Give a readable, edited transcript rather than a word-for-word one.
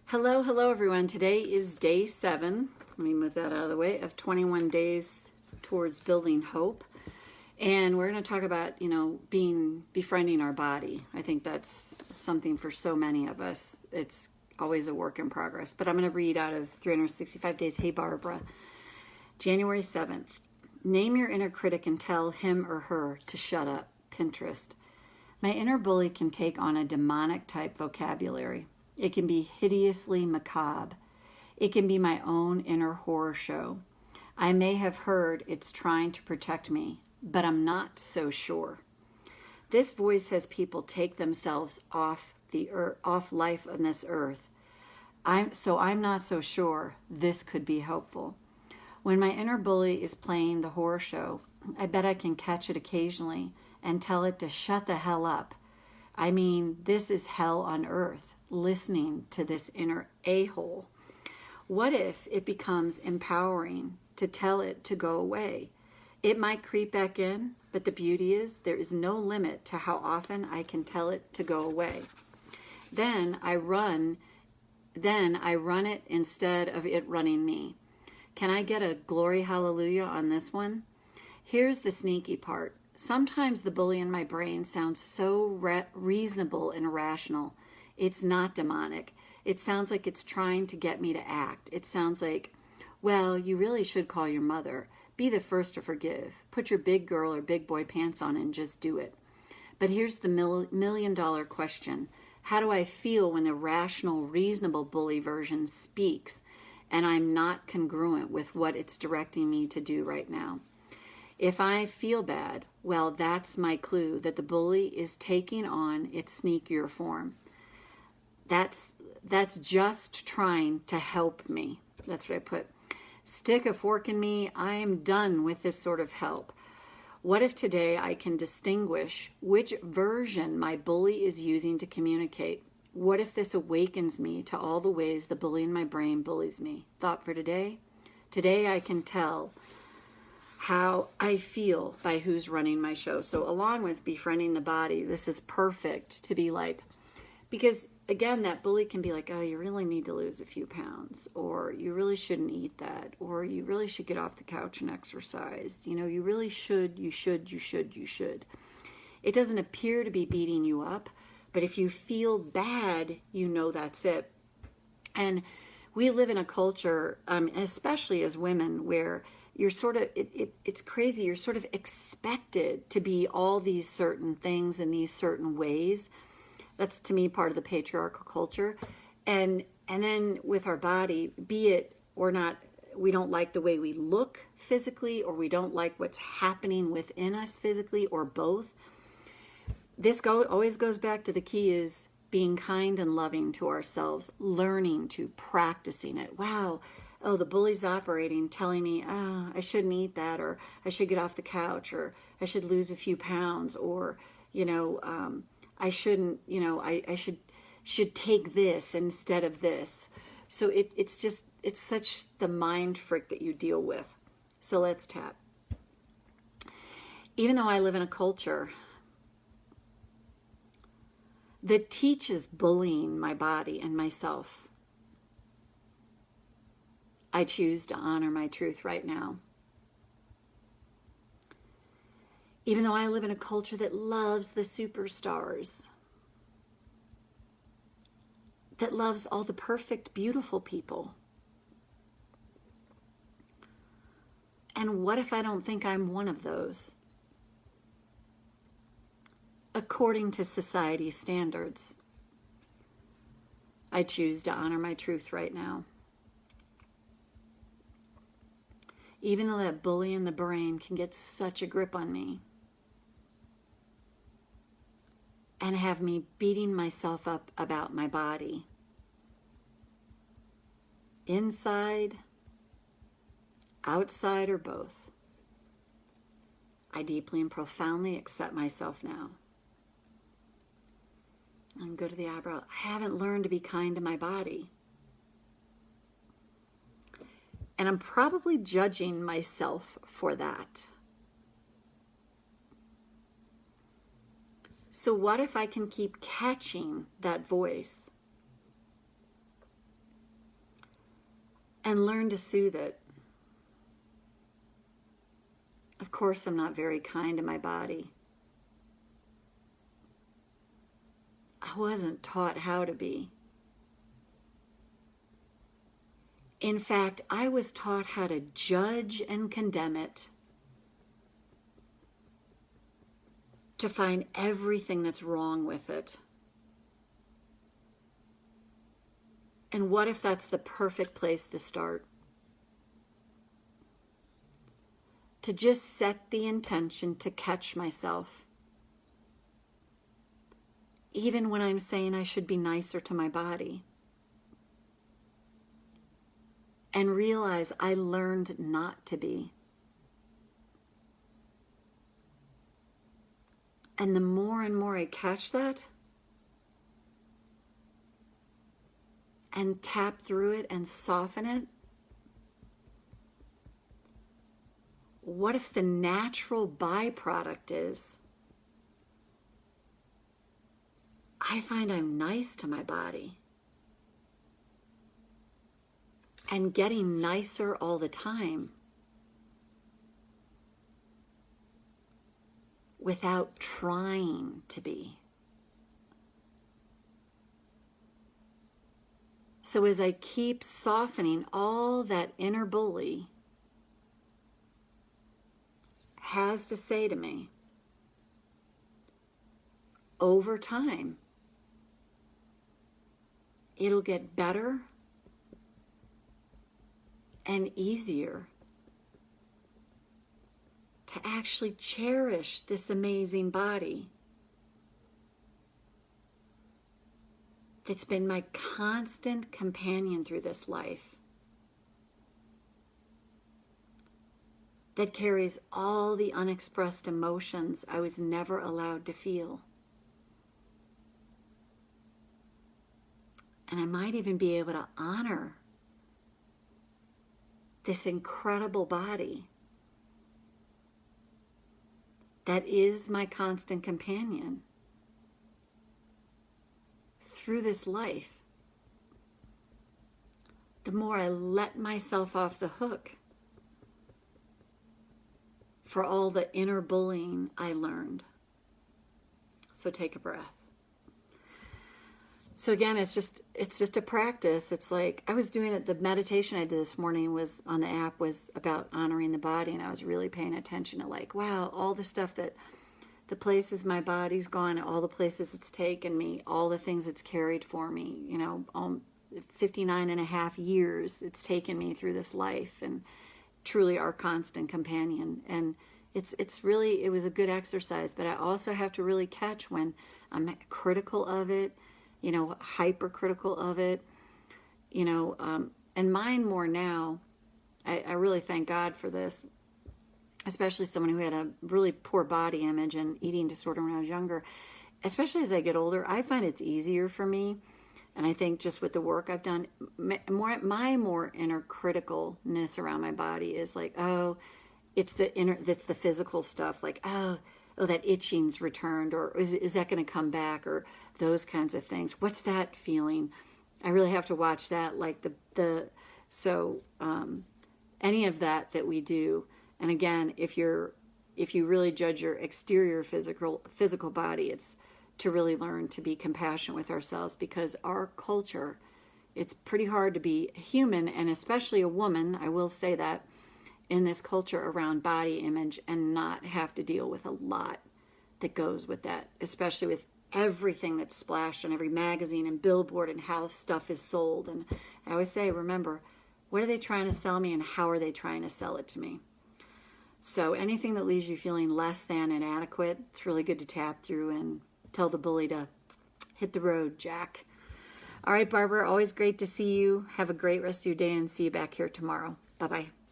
Hello, hello everyone. Today is day 7. Let me move that out of the way, of 21 days towards building hope. And we're going to talk about, befriending our body. I think that's something for so many of us. It's always a work in progress. But I'm going to read out of 365 Days. Hey, Barbara. January 7th. Name your inner critic and tell him or her to shut up. Pinterest. My inner bully can take on a demonic type vocabulary. It can be hideously macabre. It can be my own inner horror show. I may have heard it's trying to protect me, but I'm not so sure. This voice has people take themselves off life on this earth. I'm not so sure this could be helpful. When my inner bully is playing the horror show, I bet I can catch it occasionally and tell it to shut the hell up. I mean, this is hell on earth, listening to this inner a-hole. What if it becomes empowering to tell it to go away? It might creep back in, but the beauty is there is no limit to how often I can tell it to go away. Then I run it instead of it running me. Can I get a glory hallelujah on this one? Here's the sneaky part. Sometimes the bully in my brain sounds so reasonable and rational. It's not demonic. It sounds like it's trying to get me to act. It sounds like, well, you really should call your mother. Be the first to forgive. Put your big girl or big boy pants on and just do it. But here's the million-dollar question. How do I feel when the rational, reasonable bully version speaks and I'm not congruent with what it's directing me to do right now? If I feel bad, well, that's my clue that the bully is taking on its sneakier form. That's just trying to help me. That's what I put. Stick a fork in me. I am done with this sort of help. What if today I can distinguish which version my bully is using to communicate? What if this awakens me to all the ways the bully in my brain bullies me? Thought for today? Today I can tell how I feel by who's running my show. So along with befriending the body, this is perfect to be like, because again, that bully can be like, oh, you really need to lose a few pounds, or you really shouldn't eat that, or you really should get off the couch and exercise. You really should, you should. It doesn't appear to be beating you up, but if you feel bad, that's it. And we live in a culture, especially as women, where you're sort of, it's crazy, you're sort of expected to be all these certain things in these certain ways. That's, to me, part of the patriarchal culture. And then with our body, be it or not, we don't like the way we look physically, or we don't like what's happening within us physically, or both. This always goes back to the key is being kind and loving to ourselves, learning to, practicing it. Wow, oh, the bully's operating, telling me, I shouldn't eat that, or I should get off the couch, or I should lose a few pounds, or, I shouldn't, I should take this instead of this. So it's such the mind frick that you deal with. So let's tap. Even though I live in a culture that teaches bullying my body and myself, I choose to honor my truth right now. Even though I live in a culture that loves the superstars, that loves all the perfect, beautiful people. And what if I don't think I'm one of those? According to society's standards, I choose to honor my truth right now. Even though that bully in the brain can get such a grip on me and have me beating myself up about my body, inside, outside, or both, I deeply and profoundly accept myself now. And go to the eyebrow. I haven't learned to be kind to my body. And I'm probably judging myself for that. So what if I can keep catching that voice and learn to soothe it. Of course, I'm not very kind to my body. I wasn't taught how to be. In fact, I was taught how to judge and condemn it, to find everything that's wrong with it. And what if that's the perfect place to start? To just set the intention to catch myself. Even when I'm saying I should be nicer to my body. And realize I learned not to be. And the more and more I catch that, and tap through it and soften it, what if the natural byproduct is I find I'm nice to my body and getting nicer all the time without trying to be. So as I keep softening all that inner bully has to say to me, over time, it'll get better and easier to actually cherish this amazing body that's been my constant companion through this life, that carries all the unexpressed emotions I was never allowed to feel. And I might even be able to honor this incredible body that is my constant companion through this life. The more I let myself off the hook for all the inner bullying I learned. So take a breath. So again, it's just a practice. It's like I was doing it. The meditation I did this morning was on the app was about honoring the body, and I was really paying attention to like, wow, all the stuff that the places my body's gone, all the places it's taken me, all the things it's carried for me. 59 and a half years it's taken me through this life, and truly our constant companion. And it was a good exercise, but I also have to really catch when I'm critical of it. Hypercritical of it, and mine more now. I really thank God for this, especially someone who had a really poor body image and eating disorder when I was younger. Especially as I get older, I find it's easier for me, and I think just with the work I've done, my more inner criticalness around my body is like, oh, that's the physical stuff, like, oh, that itching's returned, or is that going to come back, or those kinds of things. What's that feeling? I really have to watch that, like any of that we do. And again, if you really judge your exterior physical body, it's to really learn to be compassionate with ourselves, because our culture, it's pretty hard to be human, and especially a woman, I will say that, in this culture around body image, and not have to deal with a lot that goes with that, especially with everything that's splashed on every magazine and billboard and how stuff is sold. And I always say, remember, what are they trying to sell me, and how are they trying to sell it to me? So anything that leaves you feeling less than inadequate, it's really good to tap through and tell the bully to hit the road, Jack. All right, Barbara, always great to see you. Have a great rest of your day, and see you back here tomorrow. Bye-bye.